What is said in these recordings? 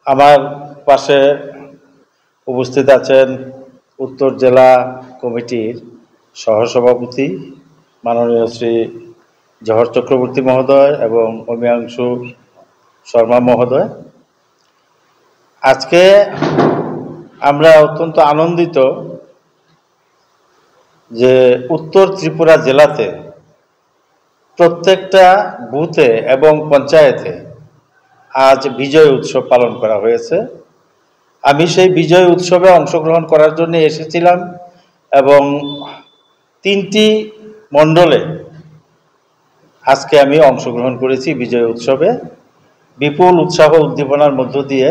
আমার পাশে উপস্থিত আছেন উত্তর জেলা কমিটির সহসভাপতি মাননীয় শ্রী জহর চক্রবর্তী মহোদয় এবং অমিয়াংশু শর্মা মহোদয়। আজকে আমরা অত্যন্ত আনন্দিত যে উত্তর ত্রিপুরা জেলাতে প্রত্যেকটা বুথে এবং পঞ্চায়েতে আজ বিজয় উৎসব পালন করা হয়েছে। আমি সেই বিজয় উৎসবে অংশগ্রহণ করার জন্য এসেছিলাম এবং 3টি মণ্ডলে আজকে আমি অংশগ্রহণ করেছি বিজয় উৎসবে। বিপুল উৎসাহ উদ্দীপনার মধ্য দিয়ে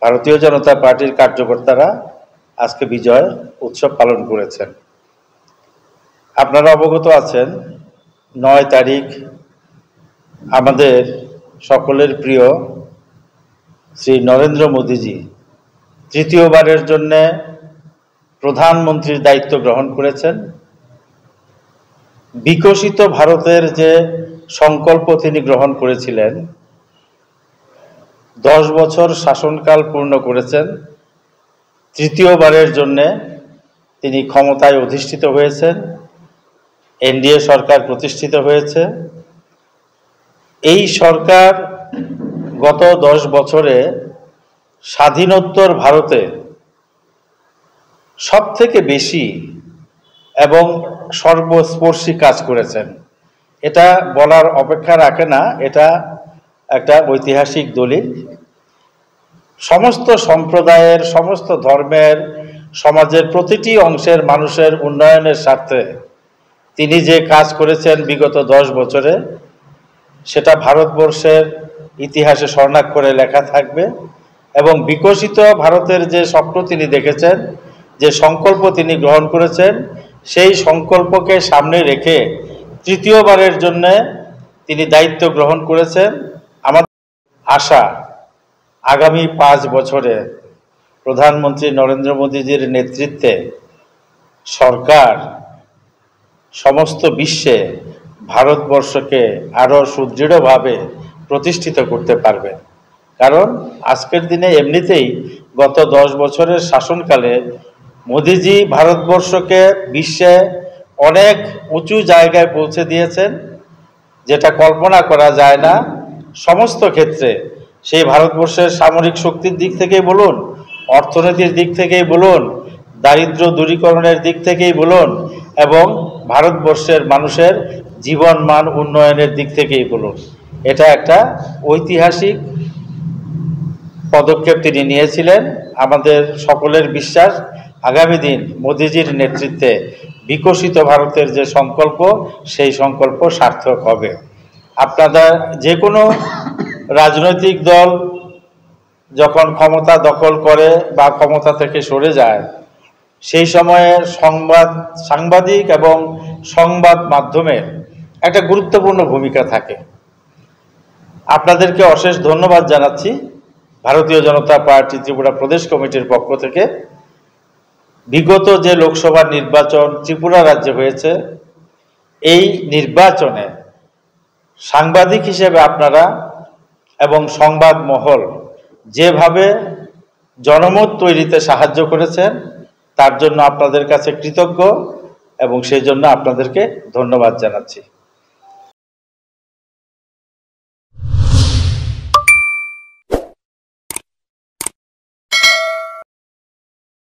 ভারতীয় জনতা পার্টির কার্যকর্তারা আজকে বিজয় উৎসব পালন করেছেন। আপনারা অবগত আছেন 9 তারিখ আমাদের সকলের প্রিয় শ্রী নরেন্দ্র মোদীজি তৃতীয়বারের জন্য প্রধানমন্ত্রীর দায়িত্ব গ্রহণ করেছেন। বিকশিত ভারতের যে সংকল্প তিনি গ্রহণ করেছিলেন, 10 বছর শাসনকাল পূর্ণ করেছেন, তৃতীয়বারের জন্য তিনি ক্ষমতায় অধিষ্ঠিত হয়েছেন, এনডিএ সরকার প্রতিষ্ঠিত হয়েছে। এই সরকার গত 10 বছরে স্বাধীনোত্তর ভারতে সবথেকে বেশি এবং সর্বস্পর্শী কাজ করেছেন। এটা বলার অপেক্ষা রাখে না, এটা একটা ঐতিহাসিক দলিল। সমস্ত সম্প্রদায়ের, সমস্ত ধর্মের, সমাজের প্রতিটি অংশের মানুষের উন্নয়নের স্বার্থে তিনি যে কাজ করেছেন বিগত 10 বছরে, সেটা ভারতবর্ষের ইতিহাসে স্বর্ণাক্ষরে লেখা থাকবে। এবং বিকশিত ভারতের যে স্বপ্ন তিনি দেখেছেন, যে সংকল্প তিনি গ্রহণ করেছেন, সেই সংকল্পকে সামনে রেখে তৃতীয়বারের জন্য তিনি দায়িত্ব গ্রহণ করেছেন। আমাদের আশা আগামী 5 বছরে প্রধানমন্ত্রী নরেন্দ্র মোদীজির নেতৃত্বে সরকার সমস্ত বিশ্বে ভারতবর্ষকে আরও সুদৃঢ়ভাবে প্রতিষ্ঠিত করতে পারবে। কারণ আজকের দিনে এমনিতেই গত 10 বছরের শাসনকালে মোদীজি ভারতবর্ষকে বিশ্বে অনেক উঁচু জায়গায় পৌঁছে দিয়েছেন, যেটা কল্পনা করা যায় না। সমস্ত ক্ষেত্রে সেই ভারতবর্ষের সামরিক শক্তির দিক থেকেই বলুন, অর্থনীতির দিক থেকেই বলুন, দারিদ্র্য দূরীকরণের দিক থেকেই বলুন, এবং ভারতবর্ষের মানুষের জীবন মান উন্নয়নের দিক থেকেই বলুন, এটা একটা ঐতিহাসিক পদক্ষেপ তিনি নিয়েছিলেন। আমাদের সকলের বিশ্বাস আগামী দিন মোদীজির নেতৃত্বে বিকশিত ভারতের যে সংকল্প, সেই সংকল্প সার্থক হবে। আপনারা যে কোনো রাজনৈতিক দল যখন ক্ষমতা দখল করে বা ক্ষমতা থেকে সরে যায়, সেই সময়ে সাংবাদিক এবং সংবাদ মাধ্যমের একটা গুরুত্বপূর্ণ ভূমিকা থাকে। আপনাদেরকে অশেষ ধন্যবাদ জানাচ্ছি ভারতীয় জনতা পার্টি ত্রিপুরা প্রদেশ কমিটির পক্ষ থেকে। বিগত যে লোকসভা নির্বাচন ত্রিপুরা রাজ্যে হয়েছে, এই নির্বাচনে সাংবাদিক হিসেবে আপনারা এবং সংবাদ মহল যেভাবে জনমত তৈরিতে সাহায্য করেছেন, তার জন্য আপনাদের কাছে কৃতজ্ঞ এবং সেই জন্য আপনাদেরকে ধন্যবাদ জানাচ্ছি।